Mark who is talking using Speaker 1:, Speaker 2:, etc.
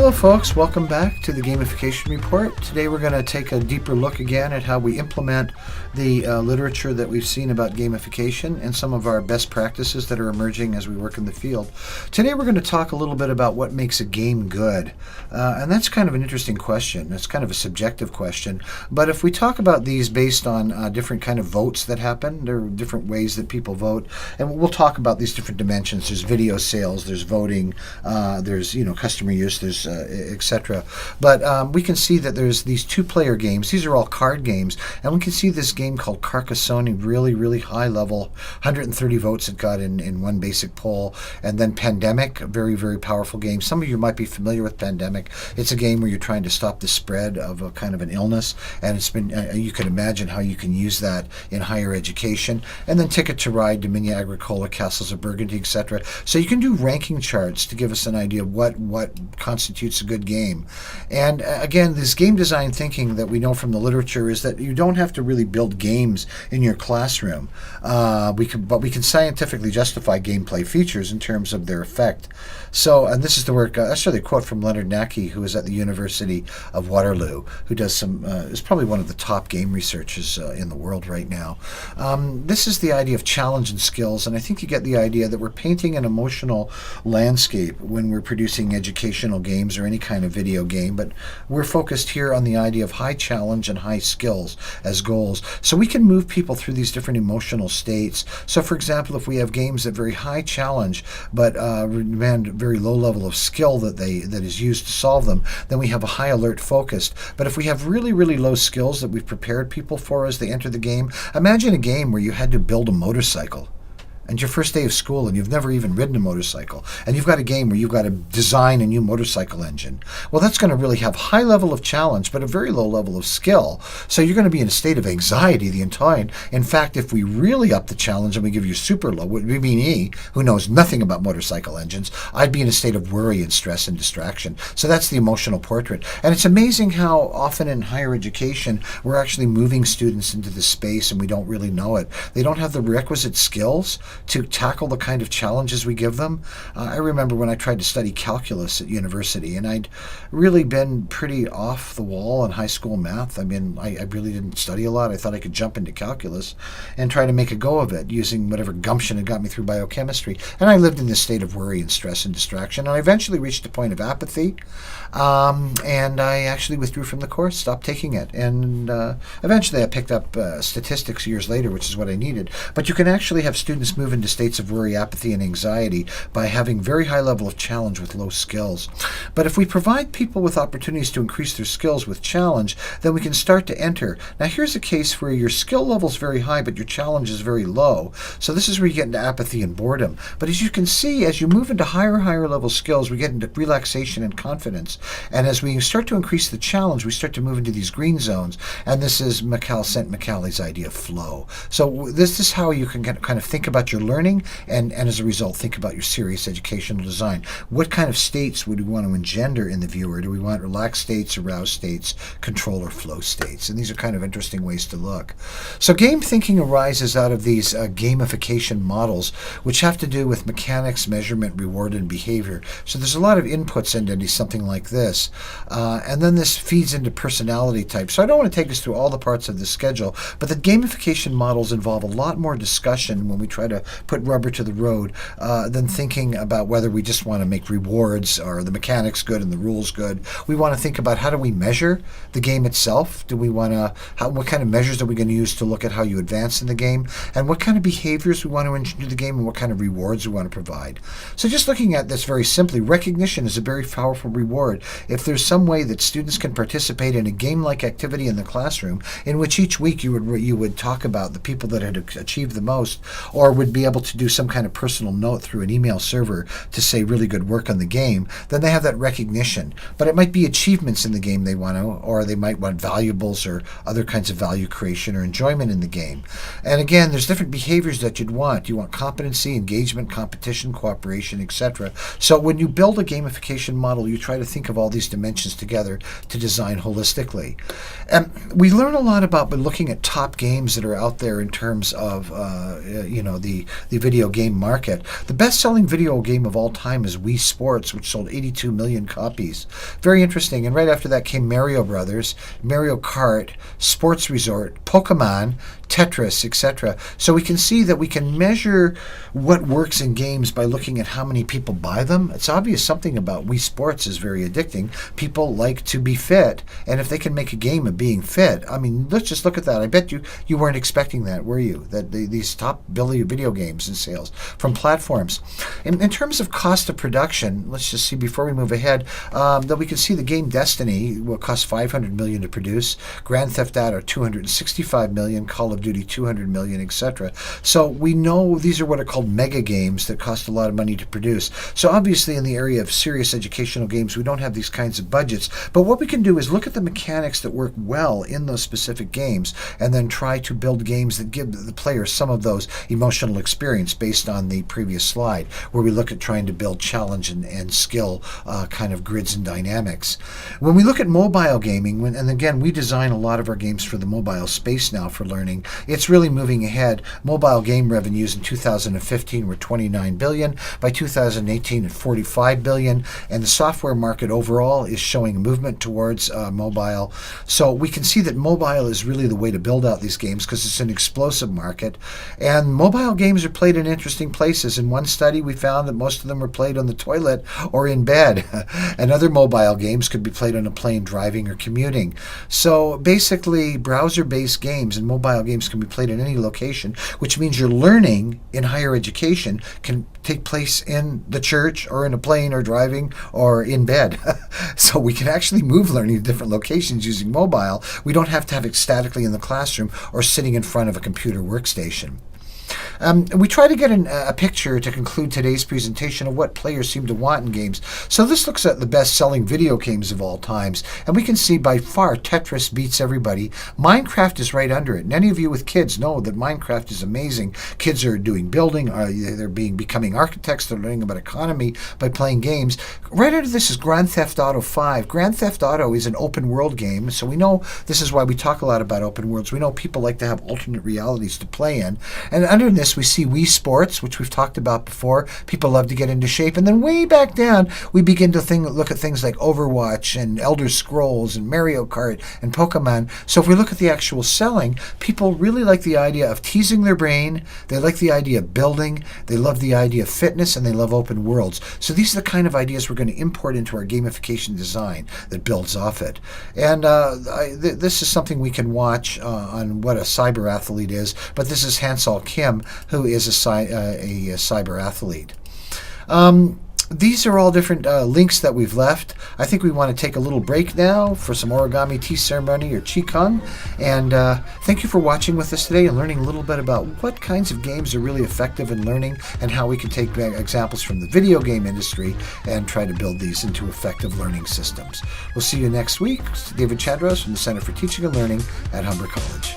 Speaker 1: Hello folks, welcome back to the Gamification Report. Today we're going to take a deeper look again at how we implement the literature that we've seen about gamification and some of our best practices that are emerging as we work in the field. Today we're going to talk a little bit about what makes a game good. And that's kind of an interesting question. It's kind of a subjective question. But if we talk about these based on different kind of votes that happen, there are different ways that people vote. And we'll talk about these different dimensions. There's video sales, there's voting, there's customer use, there's etc. But we can see that there's these two-player games. These are all card games, and we can see this game called Carcassonne, really high level, 130 votes it got in one basic poll. And then Pandemic, a very powerful game. Some of you might be familiar with Pandemic. It's a game where you're trying to stop the spread of a kind of an illness, and it's been you can imagine how you can use that in higher education. And then Ticket to Ride, Dominion Agricola, Castles of Burgundy, etc. So you can do ranking charts to give us an idea of what constitutes a good game. And again, this game design thinking that we know from the literature is that you don't have to really build games in your classroom. But we can scientifically justify gameplay features in terms of their effect. So, and this is the work, actually a quote from Leonard Nacke, who is at the University of Waterloo, who does some, is probably one of the top game researchers in the world right now. This is the idea of challenge and skills, and I think you get the idea that we're painting an emotional landscape when we're producing educational games or any kind of video game, but we're focused here on the idea of high challenge and high skills as goals. So we can move people through these different emotional states. So for example, if we have games that very high challenge but demand very low level of skill that is used to solve them, then we have a high alert focused. But if we have really low skills that we've prepared people for as they enter the game, imagine a game where you had to build a motorcycle. And your first day of school and you've never even ridden a motorcycle, and you've got a game where you've got to design a new motorcycle engine. Well, that's going to really have high level of challenge but a very low level of skill. So you're going to be in a state of anxiety the entire. In fact, if we really up the challenge and we give you super low, would be me, who knows nothing about motorcycle engines, I'd be in a state of worry and stress and distraction. So that's the emotional portrait. And it's amazing how often in higher education we're actually moving students into this space and we don't really know it. They don't have the requisite skills to tackle the kind of challenges we give them. I remember when I tried to study calculus at university, and I'd really been pretty off the wall in high school math. I mean, I really didn't study a lot. I thought I could jump into calculus and try to make a go of it using whatever gumption had got me through biochemistry. And I lived in this state of worry and stress and distraction. And I eventually reached a point of apathy, and I actually withdrew from the course, stopped taking it. And eventually I picked up statistics years later, which is what I needed. But you can actually have students move into states of worry, apathy, and anxiety by having very high level of challenge with low skills. But if we provide people with opportunities to increase their skills with challenge, then we can start to enter. Now here's a case where your skill level is very high but your challenge is very low. So this is where you get into apathy and boredom. But as you can see, as you move into higher level skills, we get into relaxation and confidence. And as we start to increase the challenge, we start to move into these green zones. And this is St. Macaulay's idea of flow. So this is how you can kind of think about your learning and as a result think about your serious educational design. What kind of states would we want to engender in the viewer? Do we want relaxed states, aroused states, control or flow states? And these are kind of interesting ways to look. So game thinking arises out of these gamification models, which have to do with mechanics, measurement, reward, and behavior. So there's a lot of inputs into something like this. And then this feeds into personality types. So I don't want to take us through all the parts of the schedule, but the gamification models involve a lot more discussion when we try to put rubber to the road than thinking about whether we just want to make rewards or the mechanics good and the rules good. We want to think about how do we measure the game itself? Do we want to, what kind of measures are we going to use to look at how you advance in the game? And what kind of behaviors we want to engineer the game and what kind of rewards we want to provide? So just looking at this very simply, recognition is a very powerful reward. If there's some way that students can participate in a game-like activity in the classroom in which each week you would talk about the people that had achieved the most, or would be able to do some kind of personal note through an email server to say really good work on the game, then they have that recognition. But it might be achievements in the game they want to, or they might want valuables or other kinds of value creation or enjoyment in the game. And again, there's different behaviors that you'd want. You want competency, engagement, competition, cooperation, etc. So when you build a gamification model, you try to think of all these dimensions together to design holistically. And we learn a lot about by looking at top games that are out there in terms of the the video game market. The best-selling video game of all time is Wii Sports, which sold 82 million copies. Very interesting. And right after that came Mario Brothers, Mario Kart, Sports Resort, Pokemon, Tetris, etc. So we can see that we can measure what works in games by looking at how many people buy them. It's obvious something about Wii Sports is very addicting. People like to be fit, and if they can make a game of being fit, I mean, let's just look at that. I bet you weren't expecting that, were you? That these top video games in sales from platforms. In terms of cost of production, let's just see before we move ahead, that we can see the game Destiny will cost $500 million to produce, Grand Theft Auto $265 million, Call of Duty $200 million, etc. So we know these are what are called mega games that cost a lot of money to produce. So obviously in the area of serious educational games, we don't have these kinds of budgets. But what we can do is look at the mechanics that work well in those specific games and then try to build games that give the player some of those emotional experience based on the previous slide, where we look at trying to build challenge and skill kind of grids and dynamics. When we look at mobile gaming, and again, we design a lot of our games for the mobile space now for learning, it's really moving ahead. Mobile game revenues in 2015 were $29 billion. By 2018, at $45 billion. And the software market overall is showing a movement towards mobile. So we can see that mobile is really the way to build out these games because it's an explosive market. And mobile games are played in interesting places. In one study, we found that most of them were played on the toilet or in bed. And other mobile games could be played on a plane, driving, or commuting. So basically, browser-based games and mobile games can be played in any location, which means your learning in higher education can take place in the church or in a plane or driving or in bed. So we can actually move learning to different locations using mobile. We don't have to have it statically in the classroom or sitting in front of a computer workstation. We try to get a picture to conclude today's presentation of what players seem to want in games. So this looks at the best-selling video games of all times, and we can see by far Tetris beats everybody. Minecraft is right under it, and any of you with kids know that Minecraft is amazing. Kids are doing building, they're becoming architects, they're learning about economy by playing games. Right under this is Grand Theft Auto 5. Grand Theft Auto is an open-world game, so we know this is why we talk a lot about open worlds. We know people like to have alternate realities to play in, and under this we see Wii Sports, which we've talked about before. People love to get into shape. And then way back down, we begin to look at things like Overwatch and Elder Scrolls and Mario Kart and Pokemon. So if we look at the actual selling, people really like the idea of teasing their brain. They like the idea of building. They love the idea of fitness, and they love open worlds. So these are the kind of ideas we're going to import into our gamification design that builds off it. And this is something we can watch on what a cyber athlete is. But this is Hansol Kim, who is a cyber athlete. These are all different links that we've left. I think we want to take a little break now for some origami tea ceremony or qigong. And thank you for watching with us today and learning a little bit about what kinds of games are really effective in learning and how we can take examples from the video game industry and try to build these into effective learning systems. We'll see you next week. David Chandross from the Center for Teaching and Learning at Humber College.